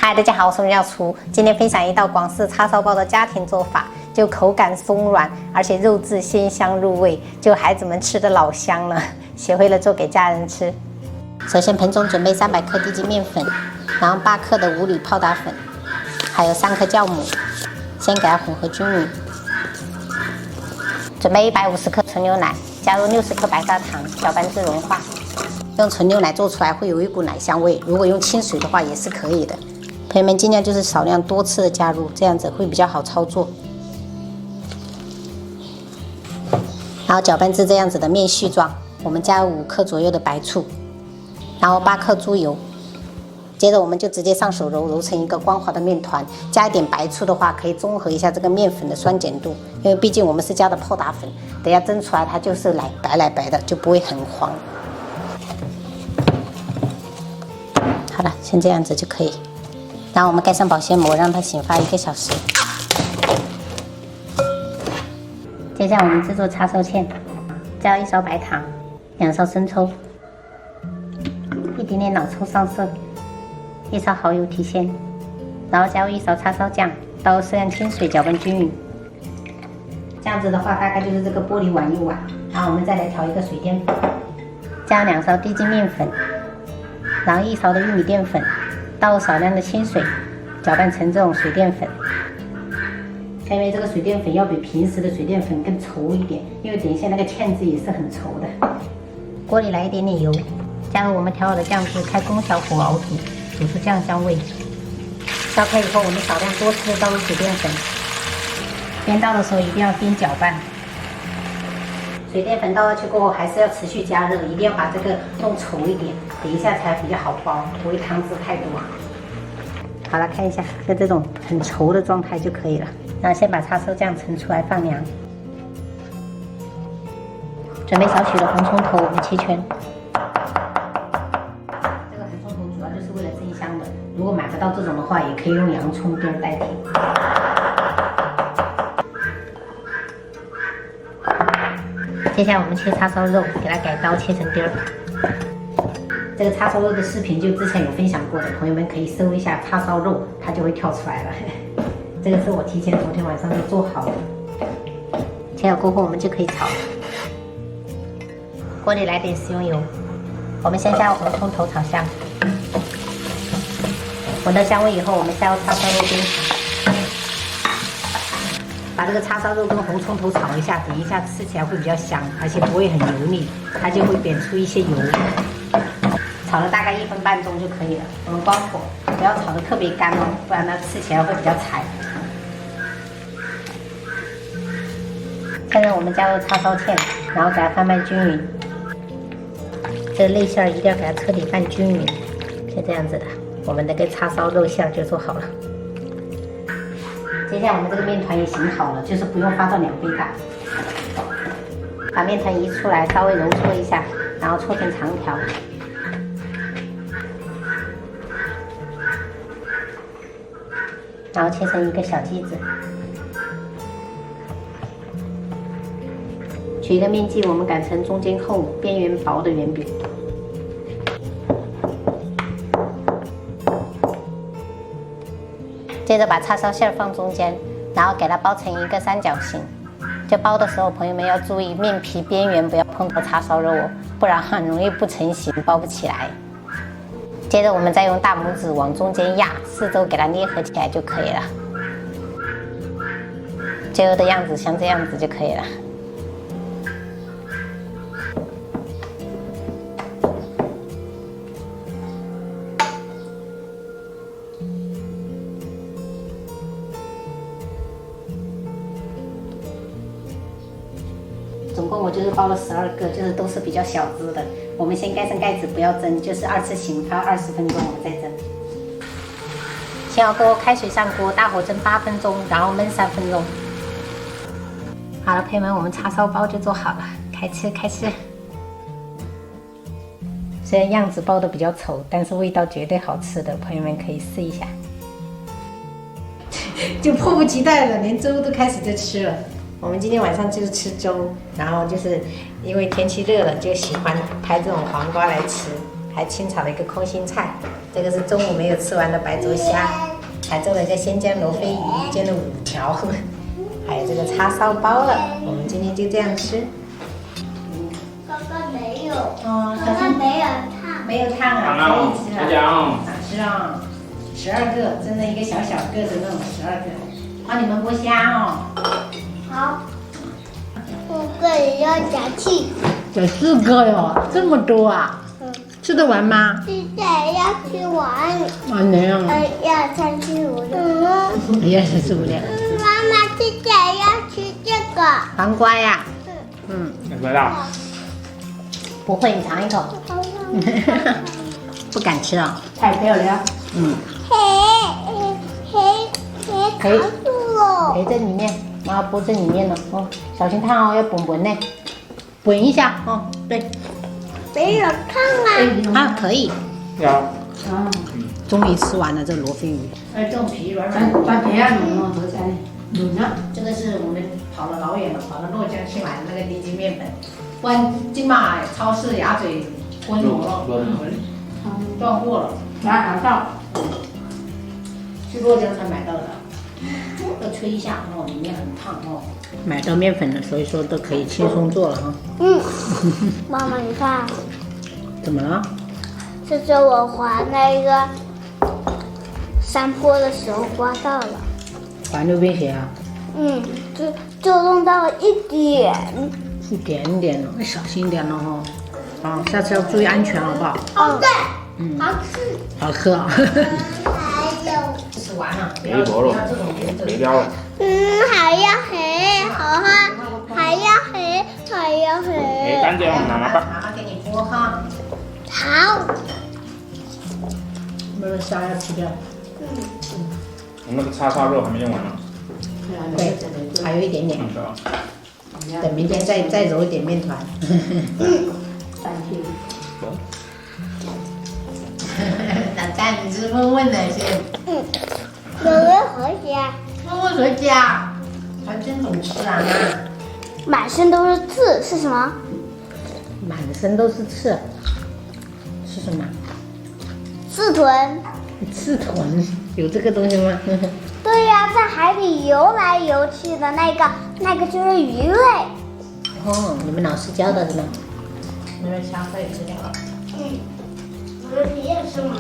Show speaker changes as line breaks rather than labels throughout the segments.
嗨，大家好，我是廖厨。今天分享一道广式叉烧包的家庭做法，就口感松软，而且肉质鲜香入味，就孩子们吃的老香了。学会了做给家人吃。首先盆中准备300克低筋面粉，然后8克的无铝泡打粉，还有3颗酵母，先给它混合均匀。准备150克纯牛奶，加入60克白砂糖，搅拌至融化。用纯牛奶做出来会有一股奶香味，如果用清水的话也是可以的。朋友们尽量就是少量多次的加入，这样子会比较好操作。然后搅拌至这样子的面絮状，我们加入5克左右的白醋，然后8克猪油。接着我们就直接上手揉成一个光滑的面团，加一点白醋的话，可以中和一下这个面粉的酸碱度，因为毕竟我们是加的泡打粉，等下蒸出来它就是奶白的，就不会很黄。好了，先这样子就可以。然后我们盖上保鲜膜，让它醒发1个小时。接下来我们制作叉烧芡，加入1勺白糖，2勺生抽，一点点老抽上色，1勺蚝油提鲜，然后加入1勺叉烧酱，倒入适量清水搅拌均匀。这样子的话，大概就是这个玻璃碗1碗。然后我们再来调一个水淀粉，加入2勺低筋面粉，然后1勺的玉米淀粉，倒入少量的清水，搅拌成这种水淀粉。因为这个水淀粉要比平时的水淀粉更稠一点，因为等一下那个芡汁也是很稠的。锅里来一点点油，加入我们调好的酱汁，开中小火熬煮，煮出酱香味。烧开以后，我们少量多次的倒入水淀粉，边倒的时候一定要边搅拌。水淀粉倒下去过后，还是要持续加热，一定要把这个弄稠一点，等一下才比较好包，不会汤汁太多。好了，看一下，就这种很稠的状态就可以了。然后先把叉烧酱盛出来放凉。准备少许的红葱头，我们切圈。这个红葱头主要就是为了增香的，如果买不到这种的话，也可以用洋葱丁代替。接下来我们切叉烧肉，给它改刀切成丁儿。这个叉烧肉的视频就之前有分享过的，朋友们可以搜一下叉烧肉，它就会跳出来了。这个是我提前昨天晚上就做好的。切好过后，我们就可以炒。锅里来点食用油，我们先加入红葱头炒香，闻到香味以后，我们下入叉烧肉煸炒。把这个叉烧肉跟红葱头炒一下，等一下吃起来会比较香，而且不会很油腻，它就会煸出一些油。炒了大概1分半钟就可以了。我们关火，不要炒得特别干哦，不然呢吃起来会比较柴。现在我们加入叉烧芡，然后给它翻拌均匀。这个内馅一定要给它彻底拌均匀，是这样子的。我们的这个叉烧肉馅就做好了。接下来我们这个面团也醒好了，就是不用发到2倍大。把面团移出来，稍微揉搓一下，然后搓成长条。然后切成一个小剂子，取一个面剂，我们擀成中间厚、边缘薄的圆饼。接着把叉烧馅放中间，然后给它包成一个三角形。就包的时候，朋友们要注意面皮边缘不要碰到叉烧肉哦，不然很容易不成形，包不起来。接着我们再用大拇指往中间压，四周给它捏合起来就可以了。最后的样子像这样子就可以了。总共我就是包了12个，就是都是比较小只的。我们先盖上盖子，不要蒸，就是2次醒发20分钟，我们再蒸。醒好过后，开水上锅，大火蒸8分钟，然后焖3分钟。好了，朋友们，我们叉烧包就做好了，开吃开吃。虽然样子包的比较丑，但是味道绝对好吃的，朋友们可以试一下。就迫不及待了，连粥都开始在吃了。我们今天晚上就是吃粥，然后就是因为天气热了，就喜欢拍这种黄瓜来吃，还清炒了一个空心菜。这个是中午没有吃完的白灼虾，还做了个鲜酱罗非鱼，煎了5条，还有这个叉烧包了。我们今天就这样吃。
刚刚没有，
哦，
刚刚没有烫。
没有烫啊，可以吃了。好吃啊！12个，蒸了一个小小个的那种12个，帮你们剥虾哦。
好，我个也要夹气。
有4个哟，这么多啊！吃得完吗？
现在要吃完。
啊，能啊。
1、2、3、4、5、6。
1、2、3、4、5、6。
妈妈现在要吃这个。
黄瓜呀。
味道？
不会，你尝一口。不敢吃啊，太漂亮。
卡住了。
陪在里面，妈妈剥在里面了哦，小心烫哦，要滚呢，滚一下哦，对。
没有烫啊。
啊，可以。
要。
终于吃完了这罗非鱼。这种皮软软的。
把皮啊弄了，合在弄着。
这个是我们跑了老远了，跑到洛江去买的那个低筋面粉，不然今嘛超市鸭嘴昏挪了，断货了，
拿到。
去洛江才买到的，要吹一下哦，里面很烫哦。买到面粉了，所以说都可以轻松做了哈。
妈妈，你看，
怎么了？
这是我滑那个山坡的时候刮到了。
滑溜冰鞋啊？
就弄到了一点。
一点点了，小心一点了哈。啊，下次要注意安全，好不好？
哦，对，好吃。
好喝啊！
还有，
吃完了，不
没薄了，没掉了。
还要黑，好哈，还要黑，还要黑。
没干净，妈妈吧。
妈妈给你剥哈。
好。
那个虾要吃掉。
我那个叉烧肉还没用完呢。
对，还有一点点。等明天再揉一点面团。老大，你是问问哪些？
有人回家，
问问何家？还真懂吃啊！
满身都是刺，是什么？
满身都是刺，是什么？
刺豚。
刺豚有这个东西吗？
对呀，在海里游来游去的那个就是鱼类。
哦，你们老师教的是吗？那边虾可以吃掉了。
我说你也吃吗？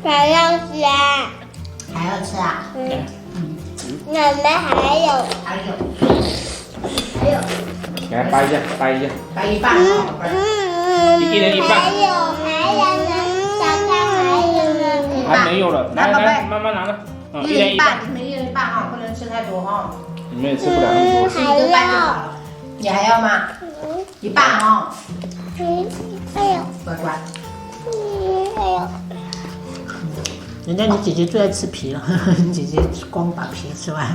还要吃啊。
还要吃啊？
奶奶还有。
还有。
给它掰一下，掰一下。
掰一半啊！
一人一半。
还有呢，小看还有呢。
还没有了，来来，慢慢拿着。
一人一半，你们一人一半哈，不能吃太多哈。
你们也吃不了那么多。
吃一个半就好了。你还要吗？一半哦。
还有。
乖乖。
还有。
人家你姐姐最爱吃皮了，你姐姐光把皮吃完。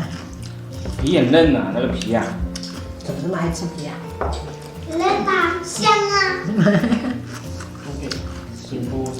皮很嫩啊，那个皮啊。
怎么这么爱吃皮啊？
来吧，香啊！
幸福。